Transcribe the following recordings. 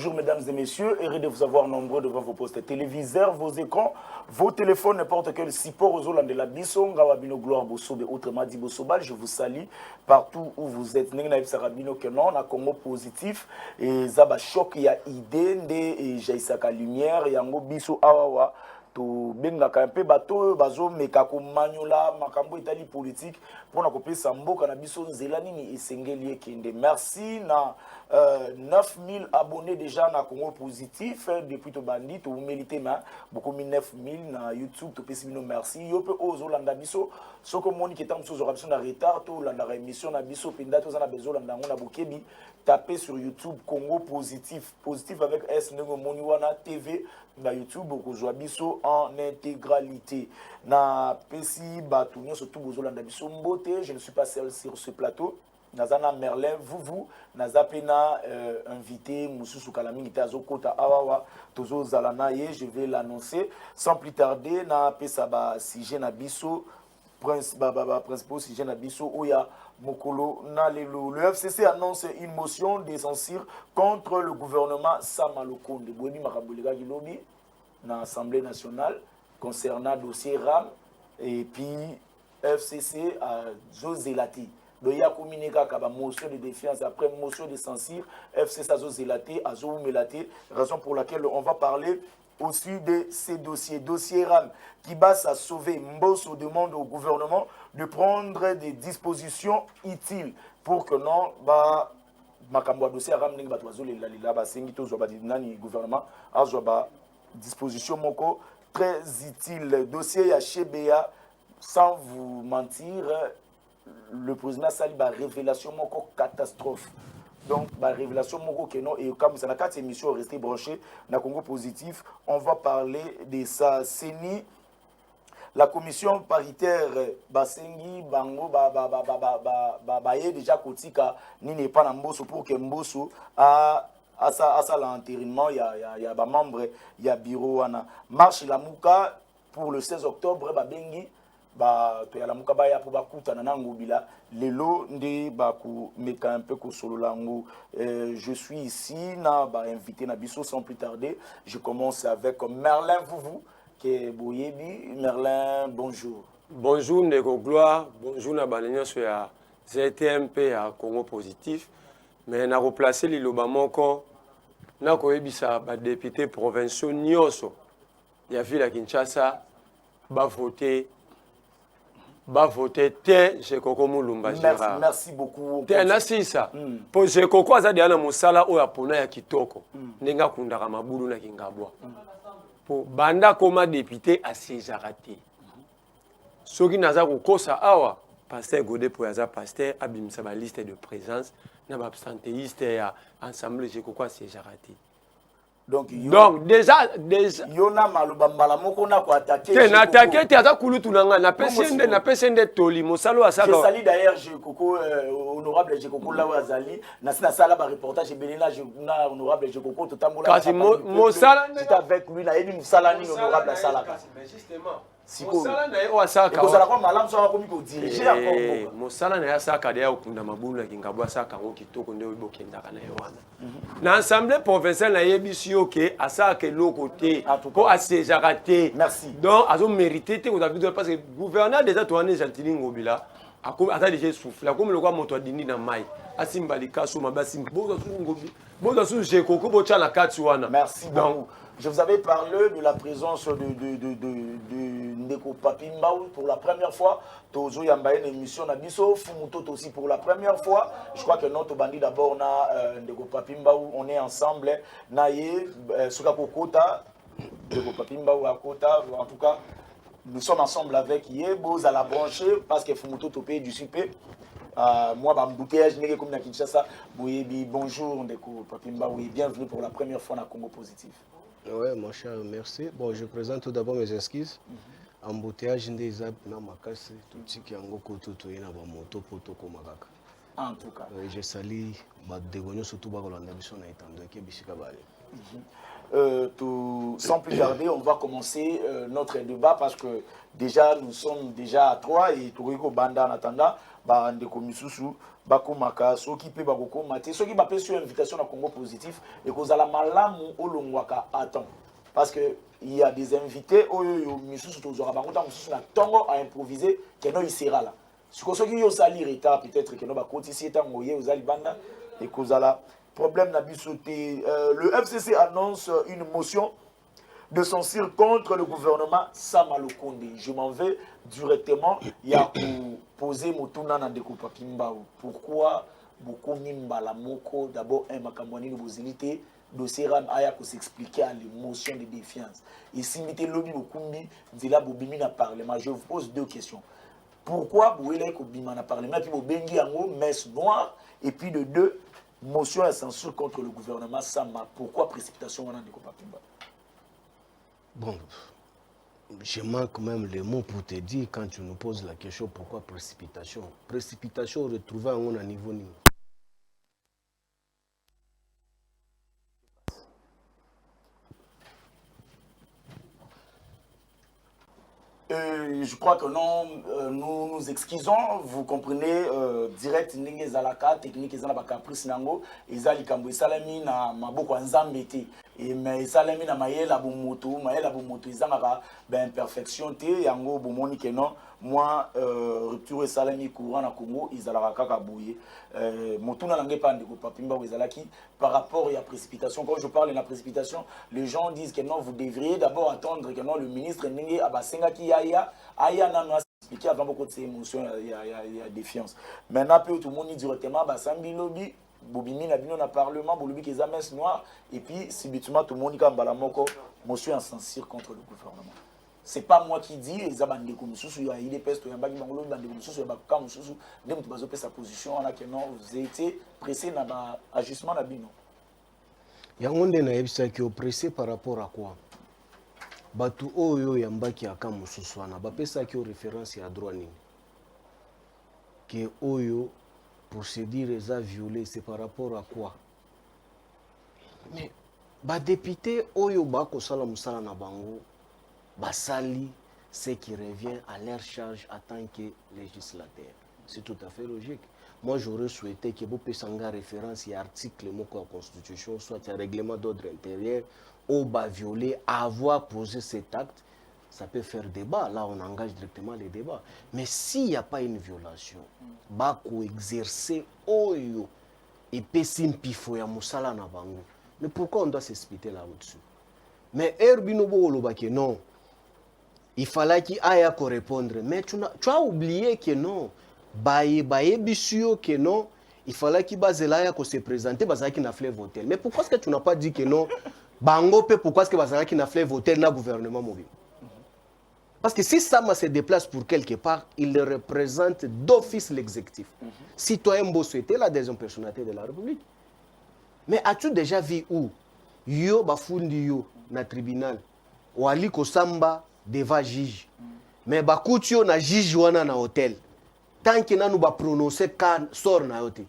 Bonjour mesdames et messieurs, heureux de vous avoir nombreux devant vos postes téléviseurs, vos écrans, vos téléphones, n'importe quel support aux Hollande de la Bisson, Gawabino Gloire Bosobe, autrement dit Bosobal, je vous salue partout où vous êtes. Nengenaïf Sarabino Kenon, na Congo positif, et Zaba Choc, il y a idée, et Jaïsaka Lumière, Yango Biso Awawa. To bengaka un peu bateau bazo meka ko manyola makambo itali politique pour na kopesa mboka na biso nzela nini esengeli ekende. Merci na 9000 abonnés déjà na Congo positif depuis to bandit to mérité ma beaucoup 9000 na YouTube to pesi bino merci yo pe ozo landa biso soko moni ketam so zo raption na retard to landa émission na biso pinda to za na bezo landa ngona bokebi tapez sur YouTube Congo positif positif avec S Nengo Moni wana TV na YouTube kozwa biso en intégralité na pesi batu nyonso tout bozolanda biso mbote. Je ne suis pas seul sur ce plateau. Nazana Merlin vous nazapena invité Moussousou Kalami Itazo Kota Awawa Tozo Zalana ye je vais l'annoncer sans plus tarder na pesa ba sujet na biso principal sujet na biso oya Mokolo na lelo. Le FCC annonce une motion de censure contre le gouvernement Samalokonde Bobi Makabolega Gilobi dans l'Assemblée nationale concernant dossier RAM et puis FCC à Zozelati. Donc il y a communiqué une motion de défiance après motion de censure FCC à Zozelati à Zomelati, raison pour laquelle on va parler aussi de ces dossiers. Dossier RAM qui base à sauver Mbosso demande au gouvernement de prendre des dispositions utiles pour que non bah makambo dossier RAM n'ingi batwazo la basengi to zo ba nani gouvernement azo ba disposition moko très utile. Dossier ya CBA, sans vous mentir, le président Sali ba révélation moko catastrophe. Donc, la révélation moko que non, et comme ça, la 4 émissions restées branchées dans Congo positif, on va parler de ça. CENI, la commission paritaire Basengi, Bango, déjà Kotika, ni n'est pas Mbosso pour que Mbosso à ça l'enterrement, il y a des membres, il y a bureau, marche la Mouka pour le 16 octobre, Babengi. To ya la mukaba ya pour bakutana na ngobila lelo nde baku meka un peu ko solo lango. Je suis ici na ba invité na biso sans plus tarder. Je commence avec Merlin vous que boyebi. Merlin, bonjour. Bonjour Ndeko Gloire, bonjour na balenyo so ya ZTMP à Congo positif. Mais na replacer liloba moko na ko yebisa ba député provinciaux nyonso ya ville ya Kinshasa ba voter te je koko mulumba Gérard. Merci beaucoup. Te na sisa. Po je koko azadi ana musala oya pona ya kitoko. Ndenga kundaka mabulu na kingabwa. Po banda koma député asejaraté. Soki naza kokosa awa pasteur Godé po yaza pasteur abimisa ba liste de présence na ba absentéiste ya ensemble je koko asejaraté. Donc déjà yona maluba mbala moko na ko attaquer te na attaquer te aza kulutu nanga na pesende toli mosalo asaka. Je salue d'ailleurs je koko honorable je koko la wazali na sina sala ba reportage belena je na honorable je koko to tambola kasi mosala c'est avec lui na yebi mosala ni honorable sala mais justement mosala na yo asaka ko sala ko malamu so ko mi ko diriger encore mosala na asaka de ya okunda mabulu na kingabwa asaka ngo kitoko nde obokendaka na yo wana na assemblée provinciale na yebisi yoke asaka loko te ko asejaka te. Merci. Donc azo mérité te ko parce que gouverneur déjà to ane Gentili Ngobila ata déjà souffle comme le quoi moto adindi na mai asimba likaso mabasi bozo su Ngobi bozo su je koko bo tcha na kati wana. Merci beaucoup. Je vous avais parlé de la présence de Ndeko Papimbaou pour la première fois. Tozo Yambaye une émission na biso Fumuto aussi pour la première fois. Je crois que notre bandit d'abord na Ndeko Papimbaou on est ensemble naye Soka Kokota Ndeko Papimbaou à Kota en tout cas nous sommes ensemble avec Yebo à la brancher parce que Fumuto topé du super. Moi, je n'ai comme na Kinshasa. Bonjour Ndeko Papimbaou et bienvenue pour la première fois dans Congo positif. Oui, mon cher, merci. Bon, je présente tout d'abord mes excuses. Embouteillage des arbres, na makasi, tout ce qui est en gros, tout est na moto, poto, komakaka. En tout cas. Je salue ma dégonio surtout ba kolanda biso na itando ke bisika bale. sans plus tarder, on va commencer notre débat parce que déjà, nous sommes déjà à 3 et Toriko Banda en attendant, Ndeko Misusu, Bakumaka, Soki Pe Bakoko Mate, Soki Bapé sur invitation à Congo Positif et Kozala Malamu Olongwaka attend. Parce qu'il y a des invités, Misusu Tozora Bakota, Misusu na Tongo à improviser, Keno il sera là. Ce qui est sali retard, peut-être que nous allons continuer à moyer aux Alibanda et Kozala. Problème n'a pas sauté. Le FCC annonce une motion de censure contre le gouvernement Sama Lukonde. Je m'en vais directement. Il y a pour poser Motuna na Ndeko Pimba. Pourquoi beaucoup Mimba la Moko, d'abord un Makamwani de Bozilité, dossier Ram Aya pour s'expliquer à l'émotion de défiance. Et si mettez lobby Bokumbi, Zila Bobimi na Parlement, je vous pose deux questions. Pourquoi Bouélé Kobima na Parlement, puis Bobengi Ango, messe noire, et puis de deux, motion à censure contre le gouvernement Sama. Pourquoi précipitation on a Pimba? Bon, je manque même les mots pour te dire quand tu nous poses la question pourquoi précipitation. Précipitation retrouvée à un niveau niveau. Je crois que non, nous nous excusons. Vous comprenez, direct, Ninge Zalaka, technique Zalaba Caprice Nango, Ezali Kambo, Salami na Maboko Nzambete, et mais Salami na Maëla Bumoto, Izanga, ben perfection, Yango Bumoni Kenon, moi, rupture Salami courant à Congo, Izalaka Kakabouye, Motuna Langepan de Papimba Izalaki, par rapport à la précipitation. Quand je parle de la précipitation, les gens disent que non, vous devriez d'abord attendre que non, le ministre Ninge Abasenga qui Aya n'a expliqué avant beaucoup de ces émotions, il y a défiance. Maintenant, tout le monde dit directement, Sambi Lobby, Bobimi n'a bien dans le Parlement, Bolobi qui est à messe noire, et puis, si bitumement tout le monde dit Balamoko, motion en censure contre le gouvernement. Ce n'est pas moi qui dis, il y a des commissions, il y a des pestes, il y a des commissions, il y a des commissions, il y a des sa position, vous avez été pressé dans l'ajustement. Il y a un monde qui est pressé par rapport à quoi? Batu oyo yambaki aka mususwana bapesa ki référence ya droit nini que oyo procédure eza violé, c'est par rapport à quoi? Mais ba député oyo ba ko sala musala na bango basali ce qui revient à leur charge en tant que législateur. C'est tout à fait logique. Moi, j'aurais souhaité que vous puissiez faire référence à l'article de la Constitution, soit un règlement d'ordre intérieur, ou bas violer, avoir posé cet acte, ça peut faire débat. Là, on engage directement les débats. Mais s'il n'y a pas une violation, bah exercer oyo et pesimplifo ya musala na bango. Mais pourquoi on doit s'expliquer là-dessus? Mais Herbinobo Olobake, non. Il fallait qu'il aille à répondre. Mais tu as oublié que non. Baye bisio que non. Il fallait qu'il bazela ko se présenter bazaki na fleuve hôtel. Mais pourquoi est-ce que tu n'as pas dit que non? Bango pe pourquoi est-ce que bazaki na fleuve hôtel na gouvernement mobile? Parce que si Sama se déplace pour quelque part, il représente d'office l'exécutif. Citoyen Bosso était la deuxième personnalité de la République. Mais as-tu déjà vu où yo bafundi yo na tribunal wali kosamba devant juge? Mais bakutio na juge wana na hôtel. Tant que nous va prononcer quand sort na yote.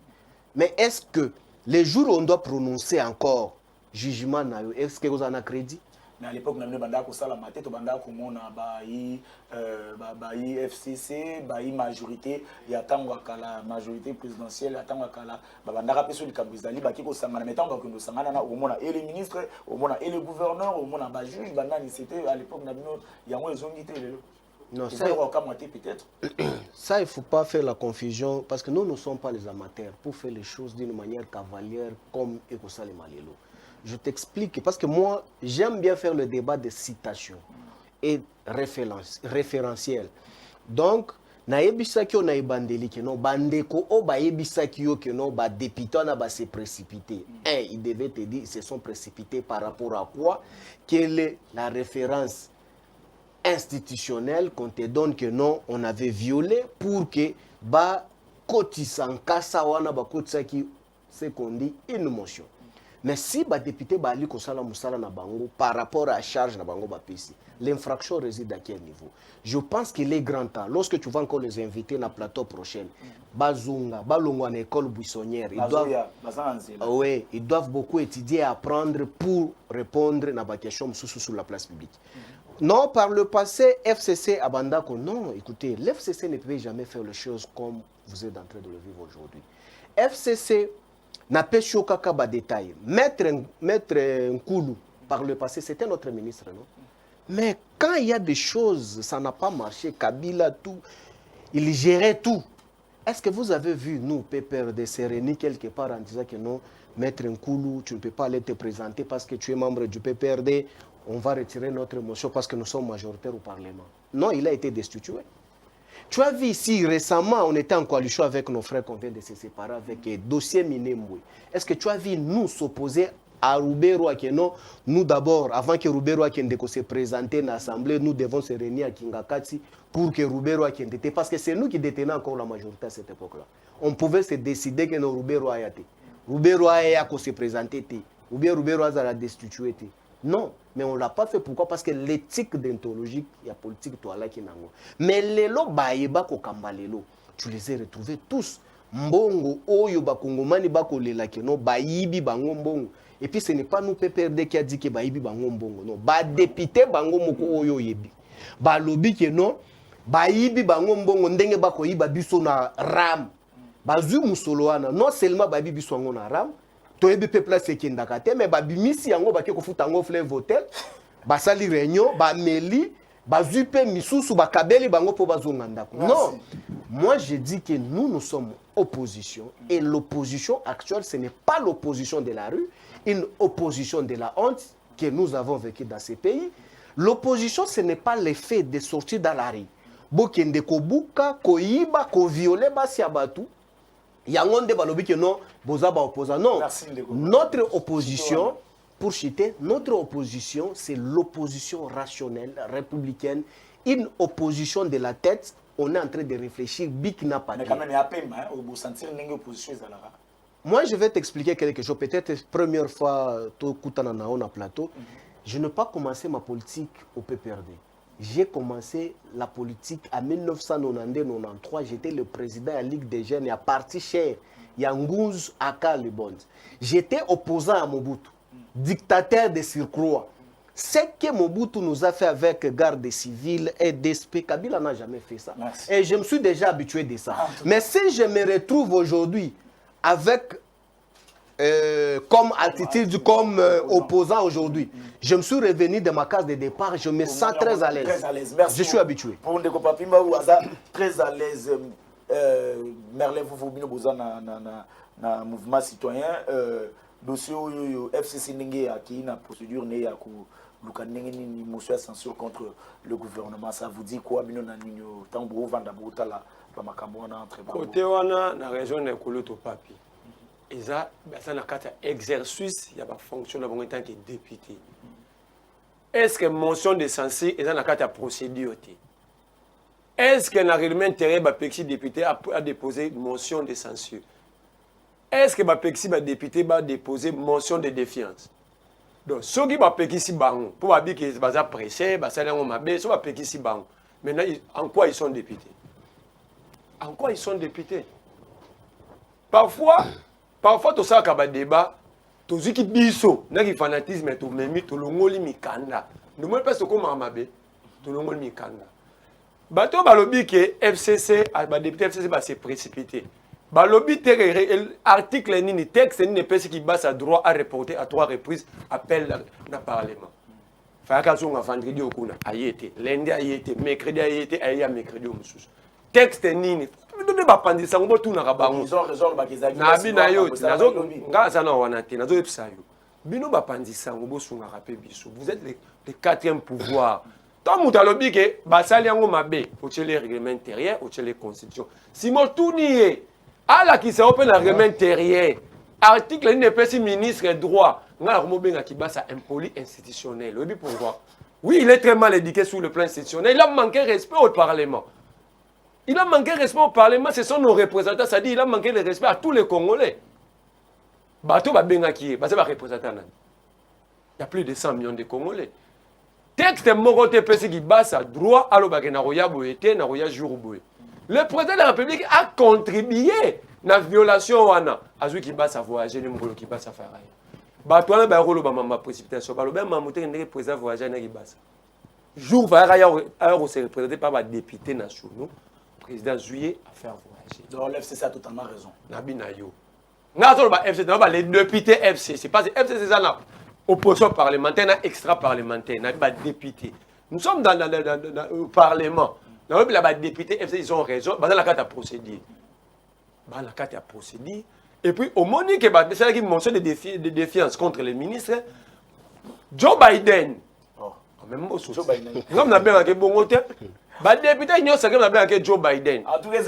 Mais est-ce que les jours où on doit prononcer encore jugement na yo, est-ce que vous en avez crédit? Mais à l'époque, nous avons la tête, nous avons FCC, la majorité, il y a la majorité présidentielle, il y a le ministre, le gouverneur, le juge, c'était à l'époque, il y a non, ça, il ne faut pas faire la confusion parce que nous ne sommes pas les amateurs pour faire les choses d'une manière cavalière comme Ekosale Malelo. Je t'explique parce que moi, j'aime bien faire le débat de citation et référentiel. Donc, naebisaki na ibandeli que non bandeko o ba yebisaki yo que non ba député na ba se précipité. Il devait te dire ils se sont précipités par rapport à quoi? Quelle est la référence institutionnelle qu'on te donne que non, on avait violé pour que ba kotisan kasa wana ba kotisaki ce qu'on dit une motion. Mais si les députés bali kosala musala na bango par rapport à la charge na bango bapesi, l'infraction réside à quel niveau? Je pense qu'il est grand temps, lorsque tu vas encore les inviter na plateau prochain, bazunga, balongwa na école buissonnière, ils doivent beaucoup étudier et apprendre pour répondre à la question sur la place publique. Non, par le passé, FCC a bandako. Non, écoutez, l'FCC ne peut jamais faire les choses comme vous êtes en train de le vivre aujourd'hui. FCC n'a pas choqué de détails. Maître Nkoulou, par le passé, c'était notre ministre, non? Mais quand il y a des choses, ça n'a pas marché. Kabila, tout, il gérait tout. Est-ce que vous avez vu, nous, PPRD, Sérénie, quelque part, en disant que non, Maître Nkoulou, tu ne peux pas aller te présenter parce que tu es membre du PPRD, on va retirer notre motion parce que nous sommes majoritaires au Parlement. Non, il a été destitué. Tu as vu ici, récemment, on était en coalition avec nos frères qu'on vient de se séparer avec le dossier Minembwe. Est-ce que tu as vu nous s'opposer à Roubero Akeno? Nous d'abord, avant que Roubero Akendeko se présente à l'Assemblée, nous devons se réunir à Kingakati pour que Roubero Akendete, parce que c'est nous qui détenions encore la majorité à cette époque-là. On pouvait se décider que nos Roubero Ayate. Roubero Ayako se présenter, ou bien Roubero Azara destitué. Non, mais on ne l'a pas fait. Pourquoi? Parce que l'éthique déontologique, il y a politique, toi là qui n'a pas. Mais les lots, tu les as retrouvés tous. Mbongo, Oyo, Bakongomani, Bakolela, Keno, Bayibi, Bango, Mbongo. Et puis ce n'est pas nous, PPRD, qui a dit que Bayibi, Bango, Mbongo. Non, Ba député, Bango, Moko, Oyo, Yebi. Ba lobby, Keno, Bayibi, Bango, Mbongo, Ndenge, Bakoyi, Babiso, na Ram. Bazu, Musoloana, non seulement Bayibi, Biso, na Ram. To ebi peuple c'est qui ndakate mais ba bimisi yango ba ke ko futa ngo fleuve hotel ba sali réunion ba meli ba zupe misusu ba kabeli bango po bazonga ndako. Non, moi je dis que nous sommes opposition et l'opposition actuelle ce n'est pas l'opposition de la rue, une opposition de la honte que nous avons vécu dans ces pays. L'opposition ce n'est pas l'effet de sortir dans la rue. Bokende ko buka ko yiba ko violer basi abatu. Yangonde balobi que non, bozaba opposant. Non, notre opposition, pour citer, notre opposition, c'est l'opposition rationnelle, républicaine, une opposition de la tête. On est en train de réfléchir, big n'a pas. Mais quand même, il y a peine, vous sentir une opposition. Moi, je vais t'expliquer quelque chose. Peut-être première fois, tout Koutanana on a plateau. Je n'ai pas commencé ma politique au PPRD. J'ai commencé la politique en 1992-93. J'étais le président de la Ligue des Jeunes et à parti cher, Yangouz Aka Lebond. J'étais opposant à Mobutu, dictateur de surcroît. Ce que Mobutu nous a fait avec garde civile et DSP, Kabila n'a jamais fait ça. Merci. Et je me suis déjà habitué de ça. Mais si je me retrouve aujourd'hui avec comme attitude, comme opposant aujourd'hui. Je me suis revenu de ma case de départ, je me sens très à l'aise. Je suis habitué. Pour Ndeko Papimba, vous êtes très à l'aise. Merlin, vous na mouvement citoyen. Dossier FCC Nenge qui na procédure né à ni motion de censure contre le gouvernement. Ça vous dit quoi? Bino na ninyo tambo vanda botala ba makambo na entre ba. Côté wana na région na Koloto Papi. Et ça, c'est un exercice, il y a une fonction de tant que député. Est-ce que mention de censure est dans la procédure? Est-ce que le règlement intérieur de député a déposé une motion de censure? Est-ce que le député a déposé une motion de défiance? Donc, ceux qui ont fait bango, pour dire qu'ils sont pressés, maintenant, en quoi ils sont députés? En quoi ils sont députés? Parfois, tu sais qu'il y a un débat, tu sais qu'il y a un fanatisme, tu sais qu'il y a mikanda. Nous ne pouvons pas amabe, tu sais mikanda. Bato balobi que FCC, le député FCC va se précipiter. Balobi article ni texte ni pas qui base à droit à reporter à 3 reprises appel dans le Parlement. Fakazo nga vendredi okuna ayete, lundi ayete, mercredi ayete, aya mercredi omususu. Texte nini? Ils ont raison, vous êtes le quatrième pouvoir. Tant que vous avez dit que le règlement intérieur, la constitution. Si vous avez dit que le règlement intérieur, article du ministre droit, vous avez dit que c'est impoli institutionnel. Pourquoi? Oui, il est très mal éduqué sur le plan institutionnel. Il a manqué de respect au Parlement. Il a manqué de respect au Parlement, ce sont nos représentants, c'est-à-dire qu'il a manqué de respect à tous les Congolais. bateau babengaki basa ba représentant nani. Il y a plus de 100 millions de Congolais. Texte morote pesi qui basa droit à l'obake na roya boyete na roya jour boye. Le président de la République a contribué na violation wana azui qui basa voyager le mbolo qui basa faire. Bato na ba rolo ba mama précipitation ba lo ben mamote ndeke président voyager na ki basa. Jour va alors se représenté par les députés nationaux, président juillet à faire voyager. Donc l'FCC a totalement raison. Nabina yo. Les députés FC, c'est pas FC, c'est ça là. Opposition parlementaire, extra parlementaire, pas député. Nous sommes dans le Parlement. Les députés FC, ils ont raison. Dans la carte à procéder. Dans la carte à procéder. Et puis, au moment que c'est qui mentionne des défiances contre les ministres, Joe Biden. Même Joe Biden. Nous avons bien un bon côté. Les députés, ils ont sacré avec Joe Biden. En tout cas,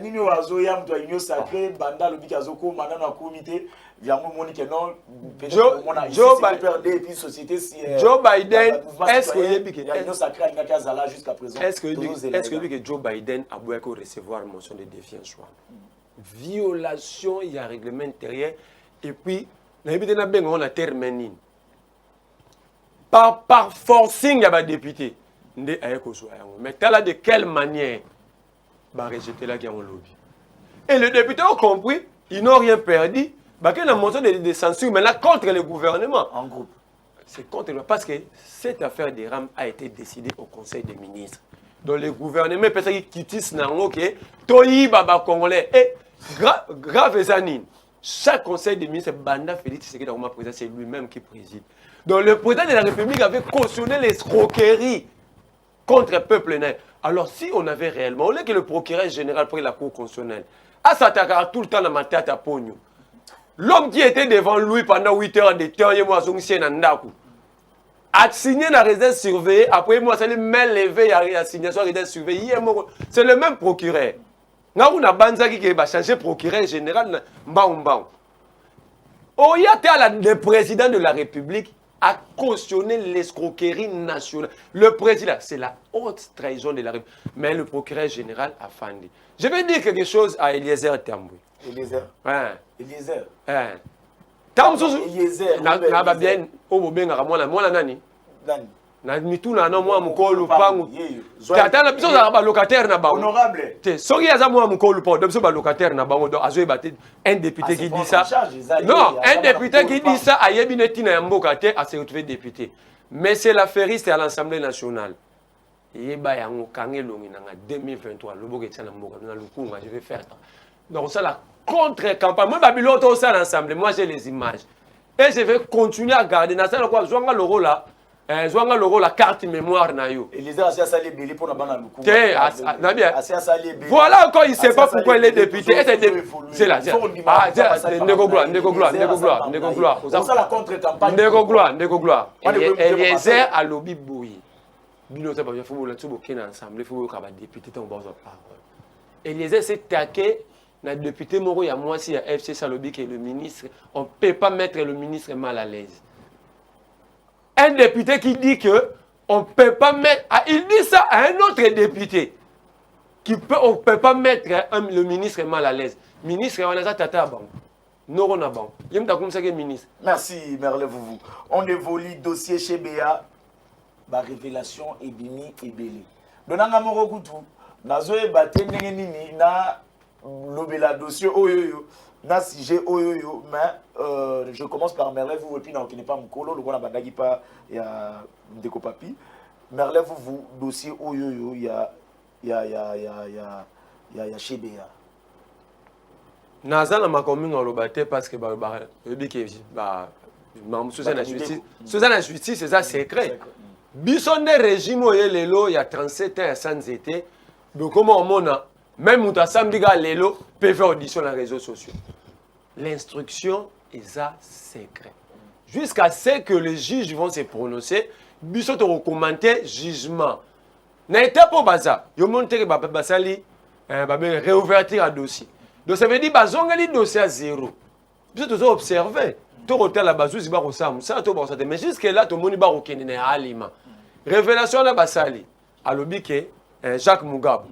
Nino Azoya, ils ont sacré, Banda, le Bikazoko, maintenant, un comité. Joe Biden, est-ce que Joe Biden a besoin de recevoir une motion de défiance? Violation, il y a un règlement intérieur. Et puis, on a terminé. Par forcing, il y a des députés. Mais de quelle manière rejeter la guerre en lobby? Et les députés ont compris, ils n'ont rien perdu. Il y a une motion de censure, mais là, contre le gouvernement. En groupe. C'est contre le... Parce que cette affaire des rames a été décidée au Conseil des ministres. Donc le gouvernement, peut-être qu'ils quittent Nangoke, Toyi Baba Congolais. Et grave Zanine. Chaque Conseil des ministres, Banda Félix Tshisekedi, c'est lui-même qui préside. Donc le président de la République avait cautionné l'escroquerie contre le peuple nain. Alors si on avait réellement, au lieu que le procureur général prenne la Cour constitutionnelle, à s'attaquer tout le temps dans ma tête à Pogno, l'homme qui était devant lui pendant 8 heures de temps, il a signé la résidence surveillée, après moi, c'est le même levé à la signation de la résidence surveillée. C'est le même procureur. Nous avons changé procureur général. Le président de la République a cautionné l'escroquerie nationale. Le président, c'est la haute trahison de la République. Mais le procureur général a fendu. Je vais dire quelque chose à Eliezer Tamboué. Eliezer. Ouais. Eliezer. Ouais. Eliezer. Na mitu na no mwa mukolu pangu tata na biso za ba locataire na bango honorable te soki aza mwa mukolu pa biso ba locataire na bango donc azoy baté un député qui dit ça non un député qui dit ça ayebi neti na mboka te a se retrouver député mais c'est l'affairiste à l'Assemblée nationale yeba yango kangelongi na 2023 loboke tsana mboka na lukunga je vais faire donc ça la contre-campagne moi babilo to ça l'ensemble moi j'ai les images et je vais continuer à garder na ça quoi zwanga loro là Zwanga loro la carte mémoire na yo. Voilà encore il sait pas pourquoi il est député. C'est là. Ndeko gloire. Ça la contre-campagne. Ndeko gloire. Eliezer a lobby boui. Bino ça il faut la tsubo kena ensemble, il faut que ba député ton bozo parole. Eliezer s'est taqué na député moro ya moi si ya FC Salobi qui est le ministre, on peut pas mettre le ministre mal à l'aise. Un député qui dit que on peut pas mettre, il dit ça à un autre député on peut pas mettre le ministre mal à l'aise. Ministre on a tata bon. Non on a bon. Il me comme ça que ministre. Merci Merle vous. On évolue dossier chez BA. Ba révélation ebimi ebele. Donanga moko kutu nazoe batenge nini na lobela dossier oyoyo. Na sujet oyoyo mais je commence par Merle vous et puis non qui n'est pas mukolo le bona bandaki pa ya ndeko papi Merle vous dossier oyoyo ya Chebea nazana makomi ngolobate parce que ba biki ba Suzanne justice c'est ça secret bisonde régime oyelelo ya 37 ans sans été donc comment on mona même Mouta Samdiga Lelo peut faire audition dans les réseaux sociaux. L'instruction est ça secret. Jusqu'à ce que les juges vont se prononcer, ils vont commenter jugement. N'est pas ça. Ils vont montrer que Basali réouverture à dossier. Donc ça veut dire que le dossier à zéro. Ils vont observer. Tout le temps, mais jusque-là, tout le monde va reconnaître aliment. Révélation à Basali. À l'objet Jacques Mugabe.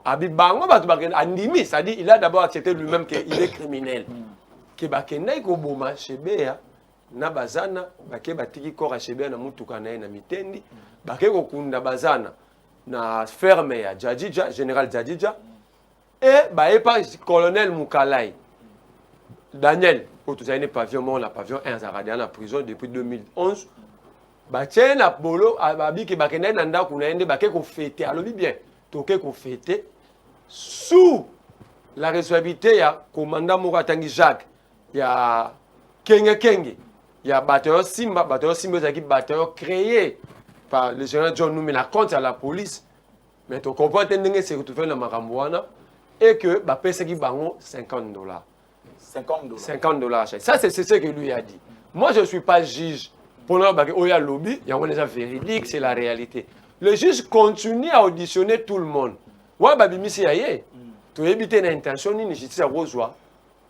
Andimi, c'est-à-dire il a d'abord accepté lui-même qu'il est criminel. ke bakendaki koboma Chebeya na bazana bake batiki kora Chebeya na mutuka na ye na mitendi bake kokunda bazana na ferme ya Djadja général Djadja et bayepa colonel Mukalai Daniel autozali ne pavillon mort la pavillon 1 azaradi na prison depuis 2011 batie na bolo babiki bakendaki na ndako na yende bake kofete alobi bien toke kofete sous la responsabilité ya commandant moko atangi Jacques ya Kenge ya bataillon Simba ezalaki bataillon créé par le général John Numbi na compte à la police mais tu comprends que ndenge se retrouver na makambo wana et que bapesaki bango $50 $50 ça c'est ce que lui a dit. Moi je suis pas juge pour nous oya lobby il y a déjà véridique, c'est la réalité. Le juge continue à auditionner tout le monde wa babimisi ya ye to éviter na intention ni justice ya kozwa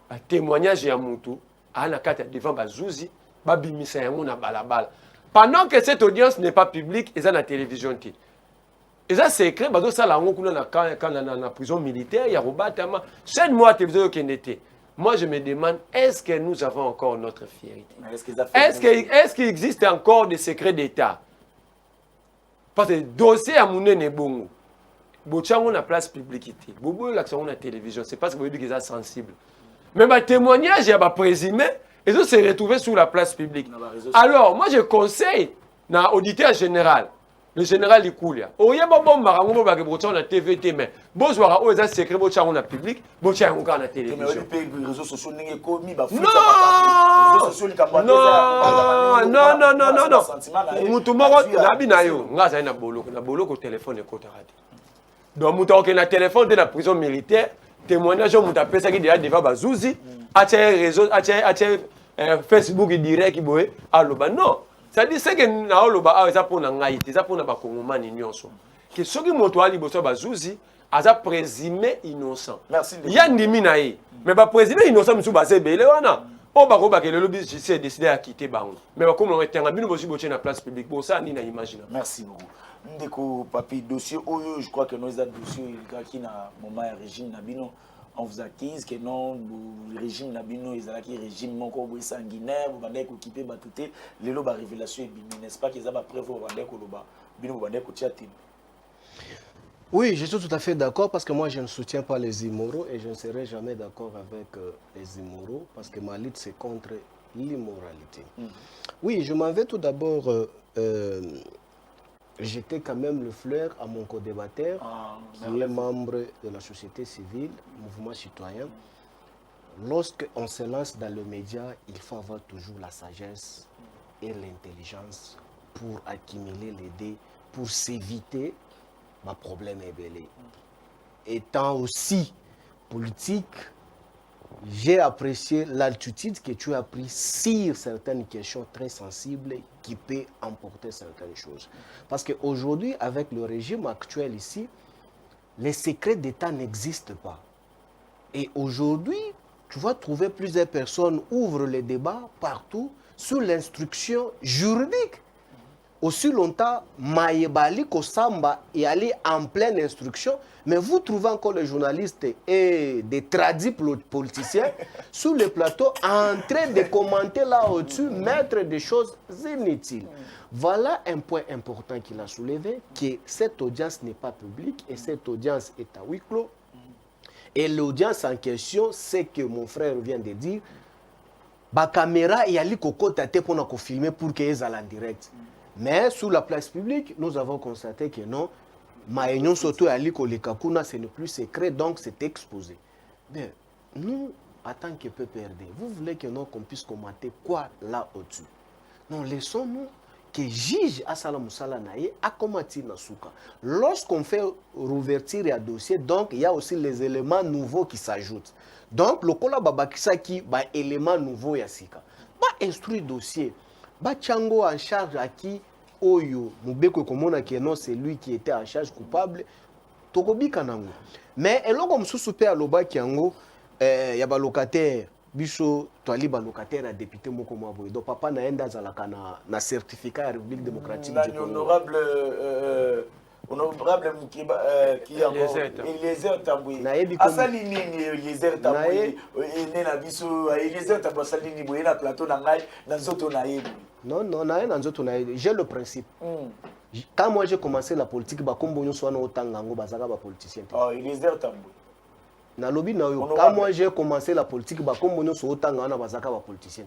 ba témoignage ya mutu ana kata devant bazuzi babimisa yango na balabala pendant que cette audience n'est pas publique et ça na télévision ti et ça c'est secret bazo sala yango kuna na prison militaire ya robatama chaque mois télévision kenete. Moi je me demande est-ce que nous avons encore notre fierté, est-ce qu'il existe encore des secrets d'état parce que dossier à munene bongo bochango na place publique bobo l'action na télévision c'est parce que vous dites qu'ils sont sensibles mais ma témoignage ya ba présumé et ça se retrouver sur la place publique. Alors moi je conseille na auditeur général le général Ikulia oye bon marango ba ke bochango na TVT mais bozwara o eza secret bochango na public bochango ka na télévision les réseaux sociaux n'engé komi ba non mutu moko na bina yo ngaza na boloko téléphone ekota radi. Donc, mutu ok na téléphone de la prison militaire, témoignage mutu apesa ki déjà devant bazuzi, ache réseau, ache Facebook direct boye aloba non. Ça dit c'est que na oloba a eza pona ngai, eza pona ba kongomani nyonso. Que soki mutu ali boso bazuzi, aza présumé innocent. Merci. Ya ndimi na ye. Mais ba présumé innocent mutu ba sebele wana. O ba ko ba ke le lobby justice décidé à quitter bango. Mais ba comme on était ngabino bosi boche na place publique. Bon ça ni na imagine. Merci beaucoup. Ndeko papi dossier oyo je crois que nous a dossier qui na moment régime nabino on vous acquise que non le régime nabino ezalaki régime moko boy sanguinaire vous bandai ko kiper batuté lelo ba révélation et bimi n'est-ce pas que ça va preuve bandai ko loba bino bandai ko tiatin. Oui, je suis tout à fait d'accord parce que moi je ne soutiens pas les immoraux et je ne serai jamais d'accord avec les immoraux parce que ma lutte c'est contre l'immoralité. Oui, je m'en vais tout d'abord jeter quand même le fleur à mon co-débatteur, qui est membre de la société civile, mouvement citoyen. Lorsqu'on se lance dans le média, il faut avoir toujours la sagesse et l'intelligence pour accumuler les dés, pour s'éviter ma problème est belé. Étant aussi politique, j'ai apprécié l'altitude que tu as pris sur certaines questions très sensibles qui peuvent emporter certaines choses. Parce qu'aujourd'hui, avec le régime actuel ici, les secrets d'État n'existent pas. Et aujourd'hui, tu vas trouver plusieurs personnes ouvrent les débats partout sur l'instruction juridique. Aussi longtemps, Maïebali Kosamba est allé en pleine instruction, mais vous trouvez encore les journalistes et des tradis politiciens sur le plateau en train de commenter là au-dessus, mettre des choses inutiles. Voilà un point important qu'il a soulevé, que cette audience n'est pas publique et cette audience est à huis clos. Et l'audience en question, c'est que mon frère vient de dire, la caméra est allée pour filmer pour qu'elle soit en direct. Mais sur la place publique, nous avons constaté que non, Maïnion Soto et Ali Kolekakuna, ce n'est plus secret, donc c'est exposé. Mais nous, en tant que PPRD, vous voulez que nous qu'on puisse commenter quoi là au-dessus? Non, laissons-nous que juge Asala Moussala Naye a commenté Nasuka. Lorsqu'on fait rouverture à dossier, donc il y a aussi les éléments nouveaux qui s'ajoutent. Donc, le Kola Babakisa qui va élément nouveau Yassika. Pas instruire dossier. Bachango en charge à qui Oyo, Moubeko Komona qui non, c'est lui qui était en charge coupable. Tokobi Kanango. Mais et là comme sous-soupé à Loba Kiango, il y a des locataires, Bicho, Toali, locataire à député Mokoma Boy. Donc papa n'a pas na certificat République démocratique du Congo. L'honorable honorable Moukiba qui a Eliezer Tamboué asali nini Eliezer Tamboué ene na biso Eliezer Tamboué asali nini boye na plateau na ngai na nzoto na yebi non na nzoto na yebi j'ai le principe quand moi j'ai commencé la politique ba kombo nyonso wana otanga ngo bazaka ba politicien Eliezer Tamboué na lobi na yo quand moi j'ai commencé la politique ba kombo nyonso otanga wana bazaka ba politicien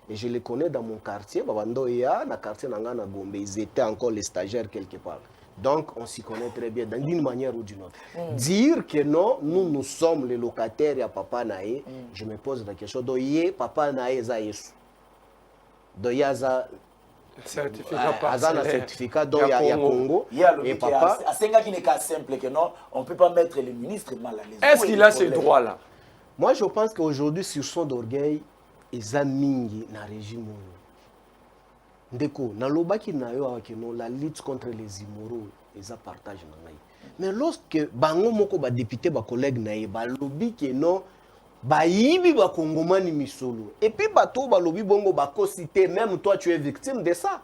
et je les connais dans mon quartier babando ya na quartier nanga na Gombe ils étaient encore les stagiaires quelque part. Donc, on s'y connaît très bien, d'une manière ou d'une autre. Dire que non, nous sommes les locataires à Papa Naé, je me pose la question. Donc, Papa Naé, ça Yesu. Donc, il y a un certificat, donc il y a Congo. Et Papa. C'est qui n'est pas simple, que non, on ne peut pas mettre les ministres mal à l'aise. Est-ce qu'il a ces droits-là? Moi, je pense qu'aujourd'hui, sur son d'orgueil, ils ont mis dans le régime. Ndeko, na lobaki na yo awakeno la lutte contre les immoraux et partage na ngai. Mais lorsque bango moko ba député ba collègue na ye ba lobi ke non ba yibi ba kongomani misolo et puis bato ba lobi bongo ba cité même toi tu es victime de ça.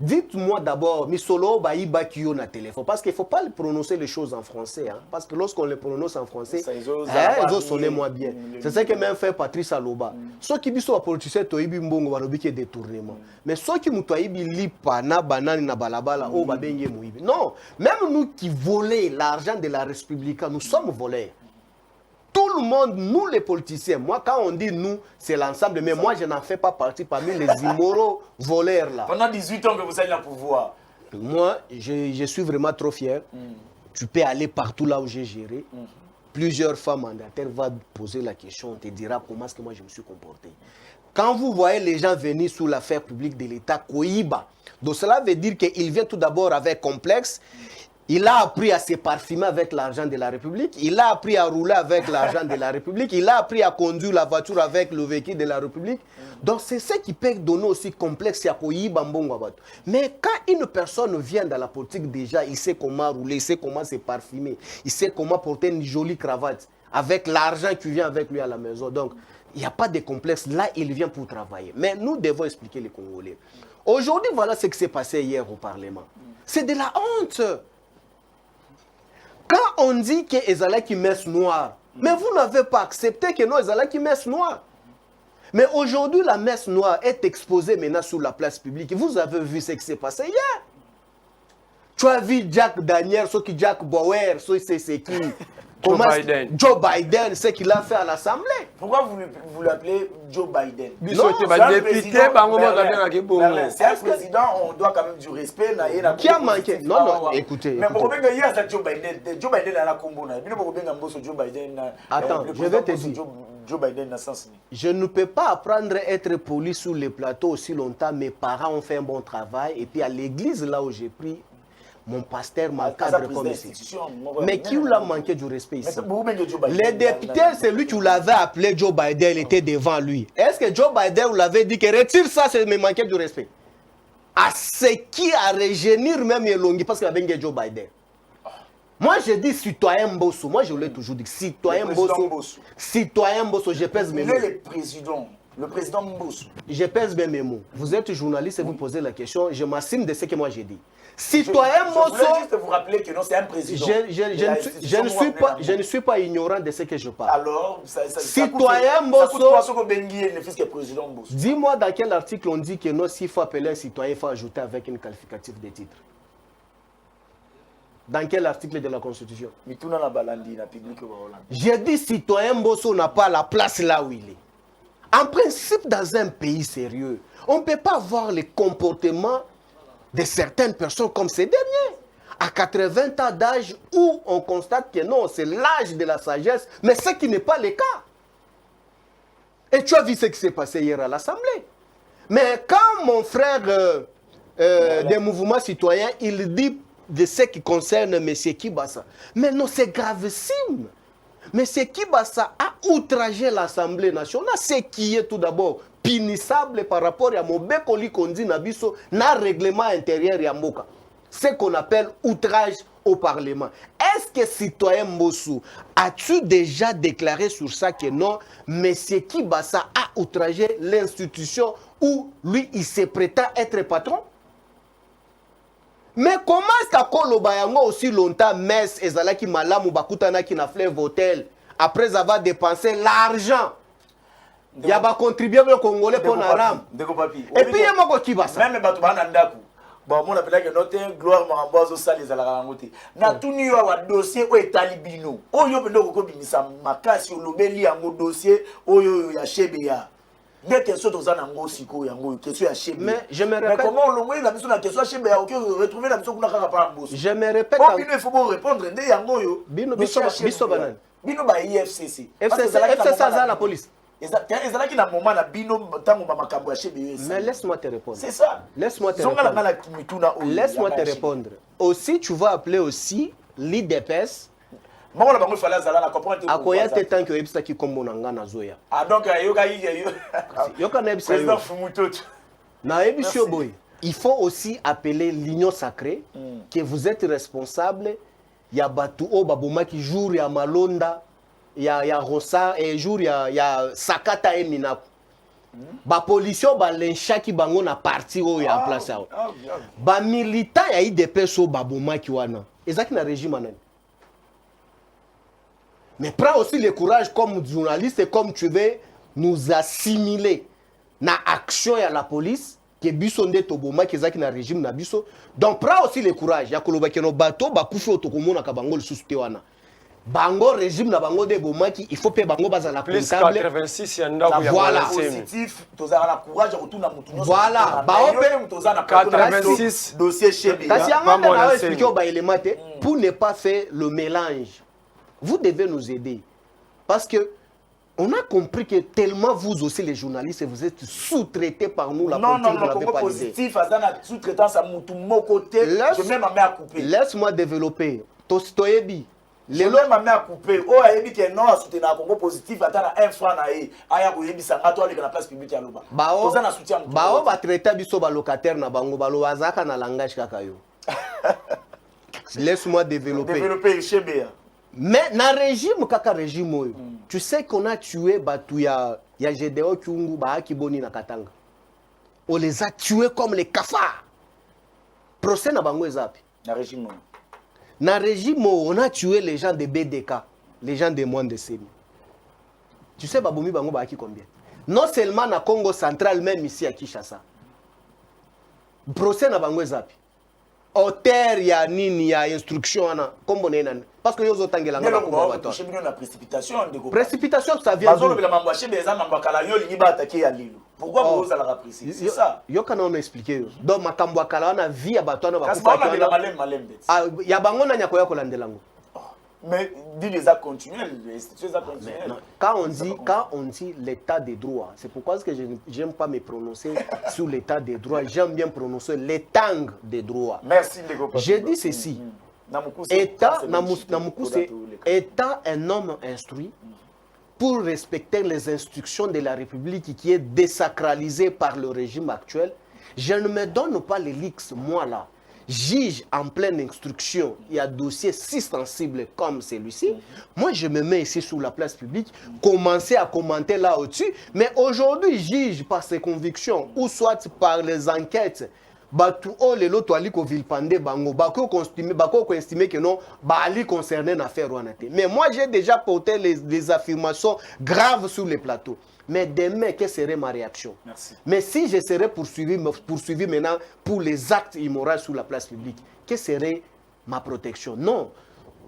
Dites-moi d'abord, Misolo, Baïba Kyo na téléphone. Parce qu'il ne faut pas prononcer les choses en français. Hein, parce que lorsqu'on les prononce en français, ils ont sonné moins bien. C'est ça que même fait Patrice Aloba. Ceux qui sont politiciens, ils ont un détournement. Mais ceux qui ont lipa, na banane, na balabala, oh, babenge mouibi. Non, même nous qui volons l'argent de la République, nous sommes voleurs. Tout le monde, nous les politiciens, moi quand on dit nous, c'est l'ensemble, mais moi je n'en fais pas partie parmi les immoraux voleurs là. Pendant 18 ans que vous êtes là pour pouvoir. Moi, je suis vraiment trop fier. Tu peux aller partout là où j'ai géré. Plusieurs femmes mandataires vont poser la question, on te dira comment est-ce que moi je me suis comporté. Quand vous voyez les gens venir sous l'affaire publique de l'État, Koïba, donc cela veut dire qu'il vient tout d'abord avec complexe. Il a appris à se parfumer avec l'argent de la République. Il a appris à rouler avec l'argent de la République. Il a appris à conduire la voiture avec le véhicule de la République. Donc c'est ce qui peut donner aussi complexe à Koyiba Mbongo. Mais quand une personne vient dans la politique déjà, il sait comment rouler, il sait comment se parfumer, il sait comment porter une jolie cravate avec l'argent qui vient avec lui à la maison. Donc il n'y a pas de complexe. Là, il vient pour travailler. Mais nous devons expliquer les Congolais. Aujourd'hui, voilà ce qui s'est passé hier au Parlement. C'est de la honte. Quand on dit que Ezala qui messe noire, mais vous n'avez pas accepté que non, Ezala qui messe noire. Mais aujourd'hui, la messe noire est exposée maintenant sur la place publique. Vous avez vu ce qui s'est passé hier. Tu as vu Jack Daniel, ce qui Jack Bauer, c'est qui Joe Biden, ce qu'il a fait à l'Assemblée. Pourquoi vous l'appelez Joe Biden? C'est un président, on doit quand même du respect. Qui a manqué? Non, écoutez. Mais pour revenir hier, c'est Joe Biden à la Combo. Attends, je vais te dire. Joe Biden je ne peux pas apprendre à être poli sur les plateaux aussi longtemps. Mes parents ont fait un bon travail. Et puis à l'église, là où j'ai pris, mon pasteur m'encadre comme ici. Mais qui l'a manqué du respect ici? Les députés, c'est lui qui l'avait appelé Joe Biden, il était devant lui. Est-ce que Joe Biden vous l'avait dit que retire ça, c'est me manquer du respect? À ce qui a régénir même Yelongi, parce qu'il avait Joe Biden. Moi, je dis citoyen Mbosso. Moi, je l'ai toujours dit. Citoyen Mbosso. Citoyen Mbosso, je pèse mes mots. Il est le président Mbosso. Je pèse bien mes mots. Vous êtes journaliste et vous posez la question. Je m'assume de ce que moi j'ai dit. Citoyen Mbosso. Je voulais juste vous rappeler que non, c'est un président. Je ne suis pas ignorant de ce que je parle. Alors, citoyen Mbosso. Dis-moi dans quel article on dit que non, s'il faut appeler un citoyen, il faut ajouter avec une qualificatif de titre. Dans quel article de la Constitution? J'ai dit citoyen Mbosso n'a pas la place là où il est. En principe, dans un pays sérieux, on ne peut pas voir les comportements de certaines personnes comme ces derniers. À 80 ans d'âge, où on constate que non, c'est l'âge de la sagesse, mais ce qui n'est pas le cas. Et tu as vu ce qui s'est passé hier à l'Assemblée. Mais quand mon frère des mouvements citoyens, il dit de ce qui concerne M. Kibasa. Mais non, c'est gravissime. M. Kibasa a outragé l'Assemblée nationale, ce qui est tout d'abord punissable par rapport à mon Bekoli Kondi Nabiso, na règlement intérieur Yamboka. Ce qu'on appelle outrage au Parlement. Est-ce que citoyen Mbossou, as-tu déjà déclaré sur ça que non, M. Kibasa a outragé l'institution où lui, il se prétend être patron? Mais comment est-ce qu'à Koloba yango aussi longtemps Metz ezalaki malamu bakutanaki na Fleuve Hotel après avoir dépensé l'argent? Il y a pas contribué le Congolais pour Naram. Et puis il y a moko kibasa. Même bato bana ndaku. Bon mon appelle que notre gloire marambozo sali za la rangote. Na tuni yo wa dossier o etalibino. Oyo pendo ko bimisa makasi olobeli yango dossier oyo ya Chebeya. Des questions aux anangos siko yango question ya Chebeya. Mais je me répète. Mais comment on l'envoie la mission la question Chebeya OK retrouver la mission kuna kaka pa mboso. Je me répète. Oh bino il faut répondre de yango yo. Bino banane. Bino ba IFCC. FCC ça la police. Ezalaki na moment na bino tango ba makambo ya Chebeya. Mais laisse-moi te répondre. C'est ça. Laisse-moi te répondre. Laisse-moi te répondre. Aussi tu vas appeler aussi l'IDPS. Moi, il fallait comprendre. Akoya te tant que ebisa ki kombo na nga na zoya. Ah donc yoka na ebisa yo. Na ebisio boy. Il faut aussi appeler l'union sacrée que vous êtes responsable ya batu o baboma ki jour ya malonda ya rosa et jour ya sakata emina. Ba police ba lenchaki bango na parti o ya place ao. Ba militant ya IDPS o baboma ki wana. Ezaki na régime anani. Mais prends aussi le courage comme journaliste et comme tu veux nous assimiler na action ya la police que biso nde toboma kezaki na régime na biso. Donc prends aussi le courage ya koloba ke no bato ba kufi otokomona ka bango lisusu te wana. Bango régime na bango de bomaki il faut pe bango baza la comptable. 86 ya ndako ya voilà positif tozala la courage retourna mutu nyonso. Voilà ba ope tozana 86 dossier Chebeya. Kasi amanda na expliquer ba élément pour ne pas faire le mélange. Vous devez nous aider. Parce que on a compris que tellement vous aussi les journalistes, vous êtes sous-traités par nous la politique. Non, Congo positif, Azana sous-traitance à mon côté, je mets ma main à couper. Laisse-moi développer. Tostoyebi. Je mets ma main à couper. Oh, Ayebi qui est non à soutenir Congo positif, attends un franc na e. Aya ko yebi sanga toi la place publique ya loba. Bao ba traiter biso ba locataire na bango balo azaka na langage kaka yo. Laisse-moi développer. Développer Chebeya. Mais dans le régime, kaka régime, tu sais qu'on a tué Batouya, Gédéo Kyungu, Bahaki Boni na Katanga. On les a tués comme les cafards. Procès na bango ezapi. Dans le régime. Dans le régime, on a tué les gens de BDK, les gens de moins de Semi. Tu sais Baboumi bango Bahaki combien? Non seulement na Congo central, même ici à Kinshasa. Procès na bango ezapi. Auteur ya nini ya instruction ana kombo nena parce que yozo tangela ngana ko bato na précipitation ndeko précipitation ça vient bazo le mambo chez des mambo kala yo lingi ba attaquer ya lilo pourquoi vous allez la préciser c'est ça yo kana on expliquer donc makambo kala na vie ya bato na bakufa kana malem ah ya bango na nyako yako landelango. Mais dis les actes continuels, les institutions actes continuels. Quand on dit l'état des droits, c'est pourquoi que je n'aime pas me prononcer sur l'état des droits. J'aime bien prononcer l'état des droits. Merci les gars. J'ai dit ceci. État un homme instruit pour respecter les instructions de la République qui est désacralisée par le régime actuel. Je ne me donne pas les leaks, moi là. Juge en pleine instruction, il y a un dossier si sensible comme celui-ci. Moi, je me mets ici sur la place publique, commencer à commenter là au-dessus. Mais aujourd'hui, juge par ses convictions, ou soit par les enquêtes, Batu o le loto ali ko vilpande bango bako estimé que non bali concerné l'affaire wanate. Mais moi j'ai déjà porté les affirmations graves sur les plateaux. Mais demain, quelle serait ma réaction? Merci. Mais si je serais poursuivi maintenant pour les actes immoraux sur la place publique, quelle serait ma protection? Non.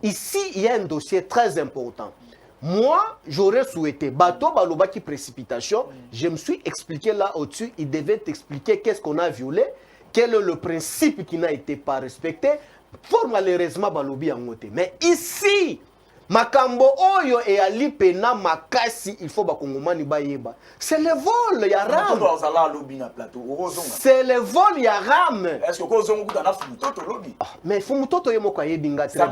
Ici, il y a un dossier très important. Moi, j'aurais souhaité, bateau balobaki précipitation, je me suis expliqué là au-dessus, il devait expliquer qu'est-ce qu'on a violé, quel est le principe qui n'a été pas respecté. Fort malheureusement, balobi en moté. Mais ici, makambo oyo et ali pena makasi, il faut bakongomani bayeba. C'est le vol, ya ram. C'est le vol, ya ram. Est-ce que vous avez un fumutoto lobby? Mais fumutoto yemo kwa yebinga très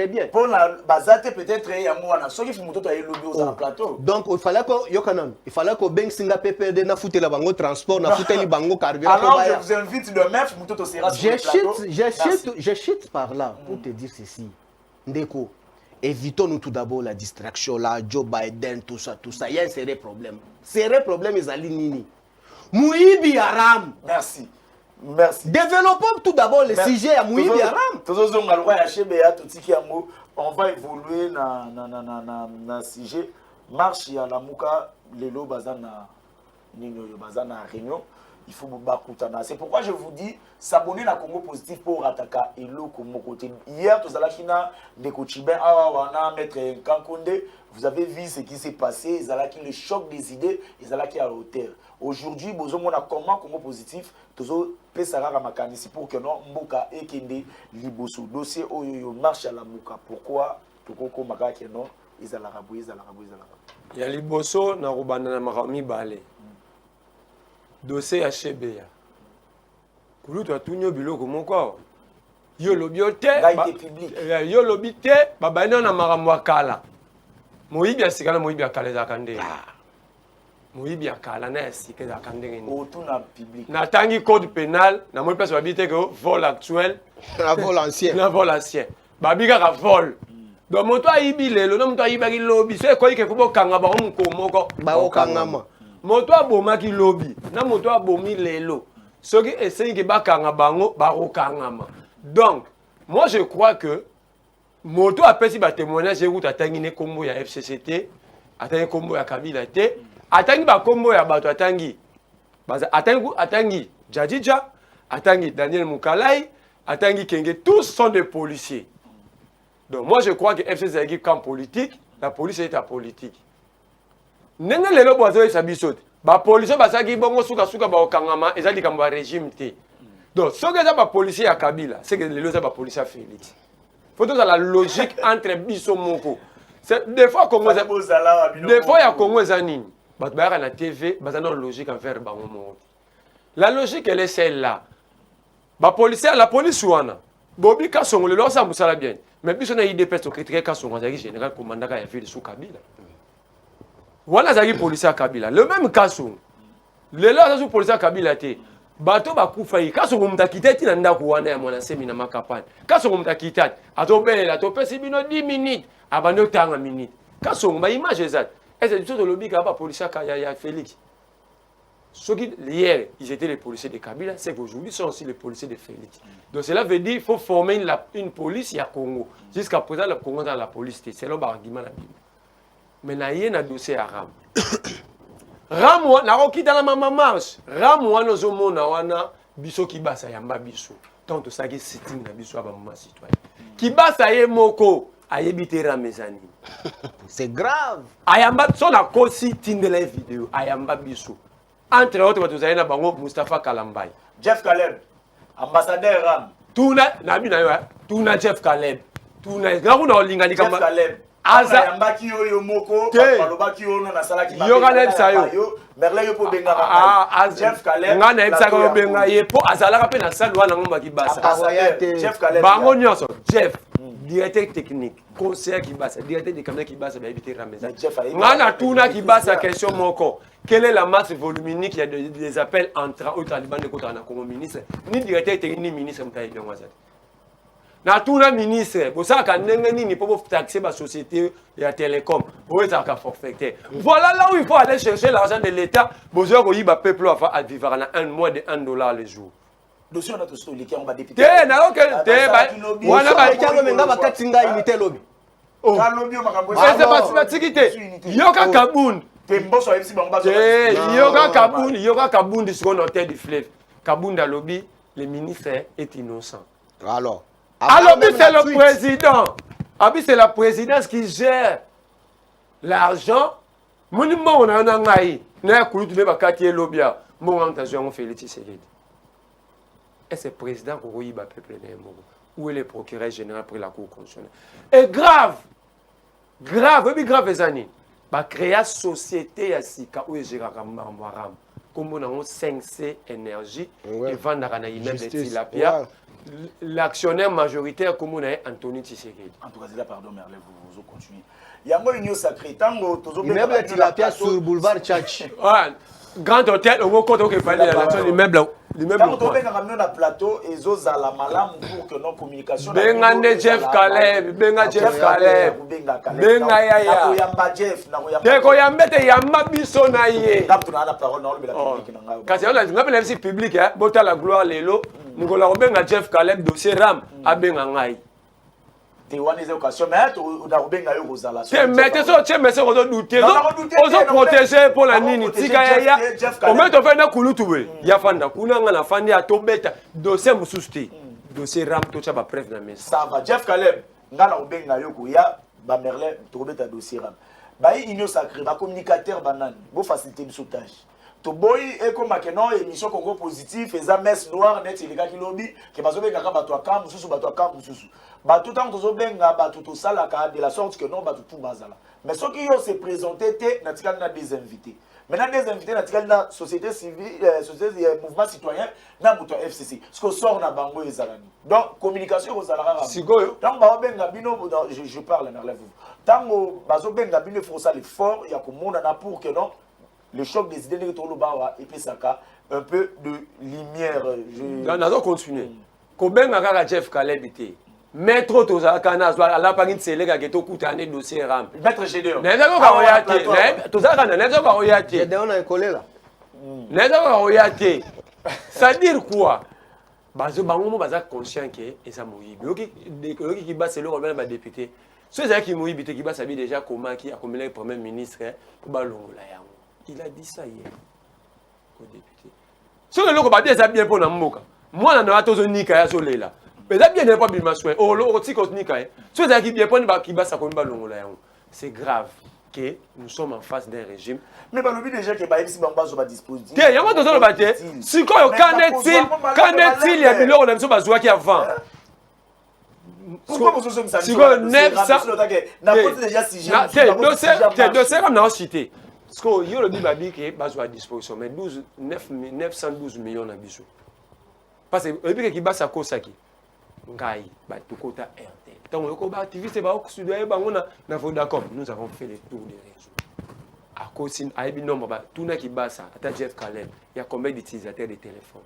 bien. Pour la bazate peut-être yamwana, so ki fumutoto ay lobby au plateau. Donc il fallait que beng singa PPD na foute la bango transport, na foute li bango carburant. Alors je vous invite demain fumutoto sera sur le plateau. Je chute par là pour te dire ceci. Ndeko. Évitons-nous tout d'abord la distraction, là, Joe Biden, tout ça. Il y a un sérieux problème. Sérieux problème, ils allaient nini. Mouibi Aram. Merci. Merci. Développons tout d'abord le sujet à Mouibi Aram. On va évoluer dans le sujet. Marche à la Mouka, Lelo Bazana, Nino Bazana Réunion. Il faut bakutana. C'est pourquoi je vous dis, s'abonner à Congo Positif pour attaquer et le Congo côté. Hier, tous Zalakina, des Kochibin, Awana, Maître Kankonde, vous avez vu ce qui s'est passé, Zalaki, le choc des idées, et Zalaki à la hauteur. Aujourd'hui, Bozo, on a comment Congo Positif, Tozo Pesara Ramakani, c'est pour que non, Mboka et Kende, Liboso, dossier Oyo, marche à la Mouka. Pourquoi Tokoko Maka Keno, Izalarabou, Izalarabou, Izalarabou. Il y a Liboso, Narubana Marami Bale. Dossier ya Chebeya. Kulutu atunyo biloko moko. Yo lobiote. Yo lobite. Babaina na marambo akala. Moyibi asikana moyibi akala za kande. Moyibi akala na asike za kande ngeni. Otuna public. Na tangi code pénal, na mo place babite que vol actuel, Na vol ancien. na vol ancien. Babika ka vol. Donc moto ayibi lelo, na moto ayiba ki lobi. So ekoyi ke kubo kanga ba mko moko. Ba okangama. Moto abomaki lobi na moto abomi lelo soki essaye ke bakanga bango barokangama. Donc moi je crois que moto apesi ba témoignage ekuta atangi ne kombo ya FCCT atangi kombo ya Kabila te atangi ba kombo ya bato atangi baza atangi Jadija atangi Daniel Mukalai atangi Kenge, tous sont des policiers. Donc moi je crois que FCCT est un camp politique, la police est à politique. Nenge lelo boazo esa bisote ba policier basaki bongo suka ba okangama ezali kamba régime te. Donc ce que ça ba policier ya Kabila, c'est que lelo ça ba policier Félix. Faut que la logique entre biso moko. C'est des fois Congo des fois ya Congo ezanini. Ba ba na TV, ba na logique envers ba momo. La logique elle est celle-là. Ba policier la police wana. Bobi ka songo lelo ça musala bien. Mais biso na idée pesto critiquer ka songo zaki général commandant ya Félix sous Kabila. Voilà zaki policier à Kabila. Le même cas le là sur policier à Kabila te. Bato ba kufa yi. Kaso mtakita ti na ndako wana ya mwana semi na makapani. Kaso mtakita atobela to pesi bino 10 minutes abando tanga minutes. Kaso ba image exact. Est-ce que tout le lobby ka ba policier ya Félix. Ceux qui hier ils étaient les policiers de Kabila, c'est qu'aujourd'hui sont aussi les policiers de Félix. Donc cela veut dire qu'il faut former une police à Congo. Jusqu'à présent le Congo dans la police c'est l'argument la Bible. Mais na yé na dossier à Ram. Ram na roki dans la mama marche. Ram wana zomona wana biso kibasa yamba biso. Tant to saki sitting na biso aba mama citoyen. Kibasa ye moko ayebite ramezani. C'est grave. Ayamba so na kosi tindele vidéo ayamba biso. Entre autres batuzana na bango Mustafa Kalambai. Jeff Caleb, ambassadeur Ram. Tuna na bina yo. Tuna Jeff Caleb. Tuna ngakuna olinga likamba. Jeff Caleb. Aza yambaki yo moko balobaki yo na salaki yo kana sayo merle yo po benga Jeff Caleb ngana ebisa ko benga ye po azalaka pe na salle wana ngomba kibasa Jeff Caleb bango nyonso Jeff directeur technique conseiller kibasa directeur de caméra kibasa ba éviter rameza ngana tuna kibasa question moko quelle est la masse volumique il y a des appels entrants au Taliban de côté na Congo ministre ni directeur technique ni ministre mtaye bien wazati na tuna ministre bosaka ndenge nini pour taxer la société ya télécom pour être forfaitaire. Voilà là où il faut aller chercher l'argent de l'État. Besoin que yiba peuple à vivre à un mois de $1 le jour. Dossier on a tous les qui ont député. Té na OK té ba wana ba kiango menga bakatinga unité lobby. Oh. Ka lobby o makambo. C'est pas sécurité. Yoka Kabound. Té mboso MC bango bazo. Té yoka Kabound, yoka Kabound sur une hôtel du fleuve. Kabound à lobby, le ministre est innocent. Alors, c'est le président. C'est la présidence qui gère l'argent. Et c'est le président qui a peuple. Où est le procureur général pour la Cour constitutionnelle? Et grave. Grave. Et grave, les années. Créer une société à Sika où il gère Marmaram. Comme on a 5C énergie et vendre à immeuble de Tilapia. L'actionnaire majoritaire comme on a Anthony Tshisekedi. En tout cas, c'est là, pardon, Merle, vous continuez. Il y a une union sacrée. Immeuble de Tilapia sur boulevard Tchatch. Grand hôtel, on va compter que fallait l'action d'immeuble Quand on est dans le plateau, ils osent à la malam pour que nos communications. Benga Jeff Caleb, Benga Jeff Caleb, Benga Yaya. Deko yambete yamba biso na ye. Kasi on a ngapela si public hein, bota la gloire lelo, ngola benga Jeff Caleb dossier Ram abenga ngai. Te wana des occasions mais on a benga yo kozala. Te mette so che messe ko douter. Ozo protéger pour la nini tika yaya. O meto fe na kulutu we. Ya fanda kuna ngana fandi atobeta dossier mususti. Dossier Ram to cha ba preuve na messe. Ça va Jeff Caleb ngana obenga yo ko ya ba Merlin to beta dossier Ram. Ba union sacrée ba communicateur banane bo faciliter le sautage. To boy et comme que non émission Congo positif et za messe noire net il ki lobby ke bazo benga ka bato akam mususu bato akam mususu. Ba tout temps tozo benga ba tout ça la de la sorte que non ba tout bazala. Mais ce qui yo se présenté te natikal na des invités. Maintenant des invités natikal na société civile société mouvement citoyen na moto FCC. Ce que sort na bango ezalani. Donc communication aux alara. Sigoyo. Donc ba benga bino je parle na relève. Tango bazo benga bino faut ça l'effort ya ko mona na pour que non le choc des idées de Tolobawa et puis ça un peu de lumière. On a continué. Combien a Jeff Caleb été Maître Toza Kana soit à la parine Séléga qui est au coup d'année dossier Ram. Maître Gédéon. N'est-ce pas royauté Toza Kana n'est-ce pas royauté. Gédéon a un collègue là. N'est-ce pas royauté. Ça veut dire quoi? Bazo bangomo baza conscient que et ça mouille. Yoki qui bat c'est le Robert va député. Ceux qui mouille bité qui bat ça déjà comment qui a comme le premier ministre pour balongola yango. Il a dit ça hier au député. Si le loco va dire ça bien pour Namoka. Moi, on a tous nika ya solela. Mais ça bien n'est pas bien masoué. Oh, le petit côté nika. Si ça qui bien pour qui va ça comme balongola. C'est grave que nous sommes en face d'un régime. Mais le but déjà que Baïbsi Bamba soit dispositif. Il y a un autre bâtiment. Si quand il y a millions on a besoin de qui avant. Pourquoi vous avez ça? Si quoi 900 dossier comme dans cité. Parce que yo le biba dit que bazo à disposition mais 912 millions na biso. Parce que le biba qui ba sa kosa ki ngai ba tukota RT. Donc le ko activiste ba ko studio ba ngona na Vodacom. Nous avons fait le tour des réseaux. À cause a ebi nombre ba tuna ki ba sa ata Jeff Caleb, il y a combien d'utilisateurs de téléphone.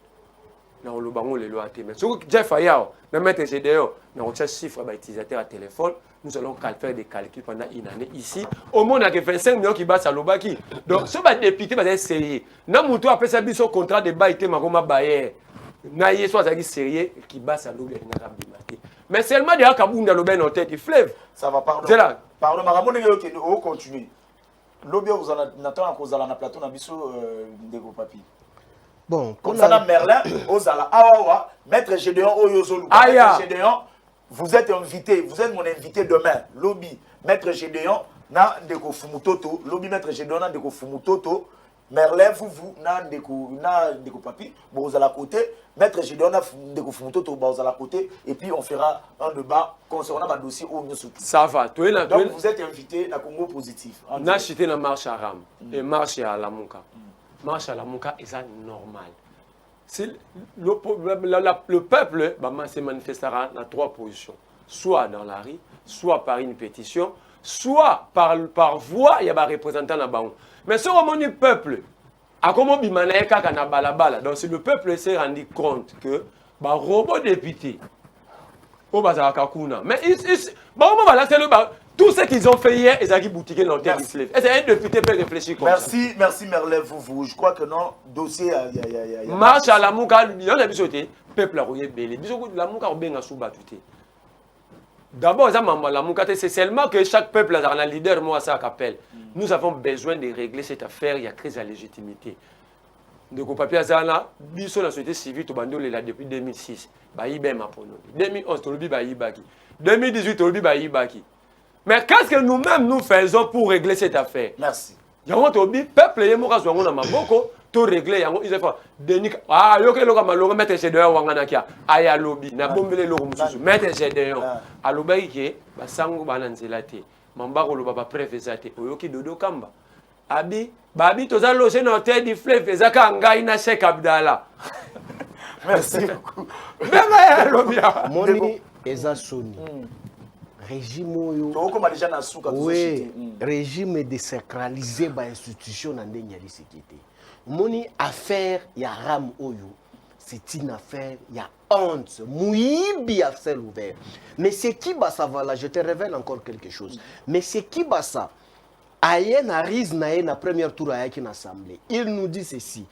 Na lo bango le loate mais so Jeff Ayao na mettre GDO na recherche chiffre ba utilisateur à téléphone. Nous allons faire des calculs pendant une année ici. Au monde, il y a 25 millions qui battent à l'Obaki. Donc, ce député va être sérieux. Namoutou a fait ça, son contrat de baïté, Magoma Bayer. Naïe soit sérieux qui battent à l'Obaki. Mais seulement, il y a un kaboum dans l'Obaki en tête, il fleuve. Ça va, pardon. C'est là. Pardon, Maramon, on continue. L'Obaki, vous en attendez à cause de la plateau, on a mis de vos papiers. Bon, comme ça, Merlin, Ozala, Awawa, Maître Gédéon, Oyozolu. Maître Gédéon. Vous êtes invité, vous êtes mon invité demain. Lobby, Maître Gédéon, na ndeko fumutoto. Lobby, Maître Gédéon, na ndeko fumutoto. Merlin, vous, na ndeko papi. Bon, vous à la côté. Maître Gédéon, na ndeko fumutoto, vous à la côté. Et puis, on fera un débat concernant le dossier au mieux. Ça va. Donc, vous êtes invité na Congo positif. On a cité la marche à Ram et marche à Lamuka. Marche à Lamuka, c'est normal. Le peuple se manifestera dans trois positions. Soit dans la rue, soit par une pétition, soit par voix, il y a un représentant là-bas. Mais ce moment du peuple, à comment bimanaïka kana balabala, donc si le peuple s'est rendu compte que le robot député, mais tout ce qu'ils ont fait hier, ils ont boutiqué dans le terre d'Islève. Est-ce qu'un député peut réfléchir comme ça? Merci Merlin, vous. Je crois que non, dossier, il y a... Marche à la Mouka, il y a des peuple a rouillé belé. La Mouka a bien sous-battu. D'abord, la Mouka, c'est seulement que chaque peuple a un leader, moi, ça appelle. Nous avons besoin de régler cette affaire, il y a crise à légitimité. Donc, papier Azana, biso la société civile, là depuis 2006. Baïbé ma pour nous. 2011, Tolobi Baïbaki. 2018, Tolobi Baïbaki. Mais qu'est-ce que nous-mêmes nous faisons pour régler cette affaire? Merci. Yango tobi peuple yemo ka zwango na maboko to régler yango ils fa denik ah yoke loka malonga mettre chez dehors wangana kia aya lobby na bombele loko mususu mettre chez dehors alobaki ke basango bana nzela te mambako lo baba préfet te oyoki dodo kamba abi babi toza loger na terre du fleuve ezaka ngai na Cheikh Abdallah. Merci beaucoup. Même lobia moni eza soni. Régime oui, régime désacralisé par institution dans des sécurité. Moni affaire ya Ram Oyo, c'est une affaire, il y a honte. Mouibi à ciel ouvert. Mais c'est qui ça va là? Je te révèle encore quelque chose. Mais c'est qui ça? Aye na riz na na première tour à une assemblée. Il nous dit ceci.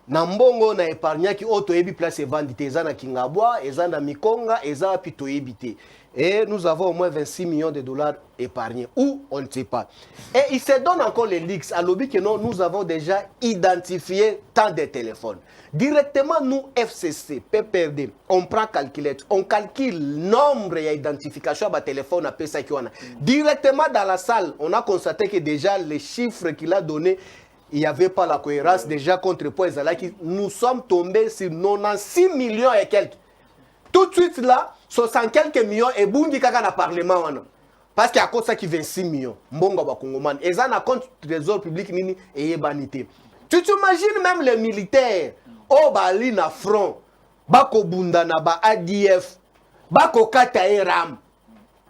Nambongo na épargne qui auto ebi place vendite ezana kingabwa, ezana mikonga, ezana pito ebité. Et nous avons au moins 26 millions de dollars épargnés. Où on ne sait pas. Et il se donne encore les leaks. À l'objet que non, nous avons déjà identifié tant de téléphones. Directement, nous, FCC, PPRD, on prend calculette, on calcule le nombre et l'identification de téléphone à PSA. Directement dans la salle, on a constaté que déjà les chiffres qu'il a donnés, il n'y avait pas la cohérence. Déjà, contrepoids, nous sommes tombés sur 96 millions et quelques. Tout de suite là, 60 quelques millions et Bungi Kaka na parlement. Parce qu'il y a cause ça qui 26 millions. Mbonga wa Kongoman. Et ça na compte trésor public nini et yebanité. Tu t'imagines même les militaires au Bali na front, bako bunda na ba ADF, bako kata ram.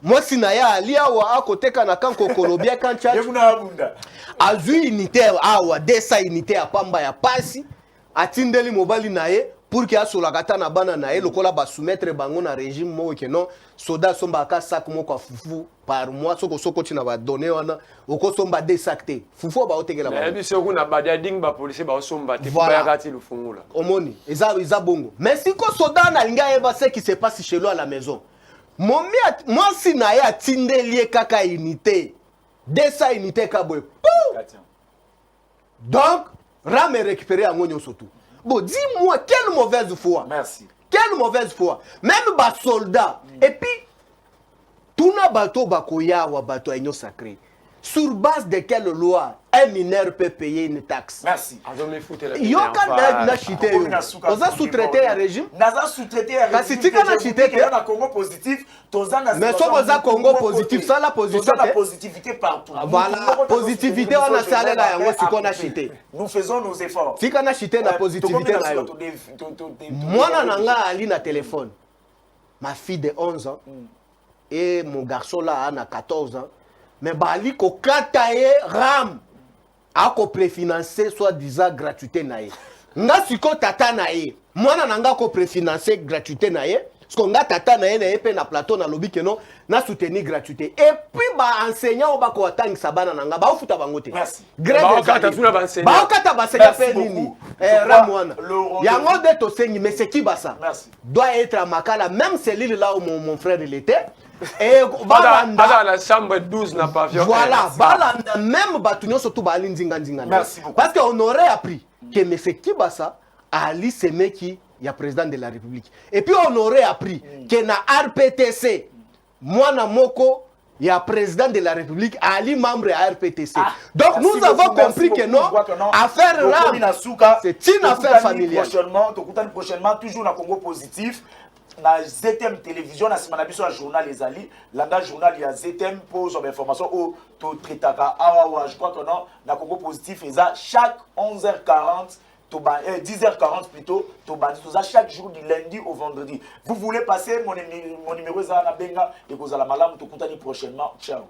Moi si na ya alia wa akote kana kanko kolobia kancha. Yebuna bunda. Azui unité awa desa unité ya pamba ya pasi, atindeli mobali na ye. Pour qu'il y ait sur la gata na bana na le kola ba soumettre bango na régime mo que non soda somba ka sac mo kwa fufu par mois soko tina ba donner wana oko somba desacté fufu ba otegela ba mais biso kuna ba ding ba policier ba somba te ba yakati le fungula omoni eza bongo mais si ko soda na linga eva ce qui se passe chez lui à la maison moi si na ya tindeli kaka unité desa unité kabwe donc rame récupérer en ngonyo surtout. Bon, dis-moi, quelle mauvaise foi. Merci. Quelle mauvaise foi. Même les soldats. Et puis, tout le bateau bakoya ou bateau agneau sacré. Sur base de quelle loi un mineur peut payer une taxe? Merci. Il y a un chité. Vous avez sous-traité un régime? Vous avez sous-traité un régime. Si tu as chité, il y a un Congo positif. Mais si vous avez Congo positif, ça la positivité. La positivité partout. Voilà, positivité, on a salé là, on a chité. Nous faisons nos efforts. Si on a chité la positivité, moi, je suis na téléphone. Ma fille de 11 ans et mon garçon là, a 14 ans. Mais bali ko kataye ram ako préfinancer soi-disant gratuité nae. Nga siko tata nae. Mwana nanga ko préfinancer gratuité nae. Parce que nga tata nae na pe na plateau na lobby que non na soutenir gratuité. Et puis ba enseignant ba ko atang sabana nanga ba futa bangote. Merci. Grève ba kata ba senya pe nini. Ram wana. Yango de to sengi mais c'est qui ba ça? Merci. Doit être à Makala même cellule là où mon frère il était. Et dans la chambre 12 n'a pas vu. Voilà, même Batunyo surtout Balinzinga. Merci beaucoup. Parce qu'on aurait appris que M. Kibasa Ali Semeki, il y a président de la République. Et puis on aurait appris que na RPTC, moi na Moko, il y a président de la République, Ali membre à RPTC. Donc nous avons compris que non, affaire là, c'est une affaire familiale. Prochainement, toujours dans Congo positif. Na ZTM télévision na simana biso journal les ali langa journal ya ZTM pose information au to tretaka awa je crois que non na Congo positif et ça chaque 11h40 10h40 plutôt to bandi tout ça chaque jour du lundi au vendredi. Vous voulez passer mon numéro za na benga et vous allez malam to kontani prochainement. Ciao.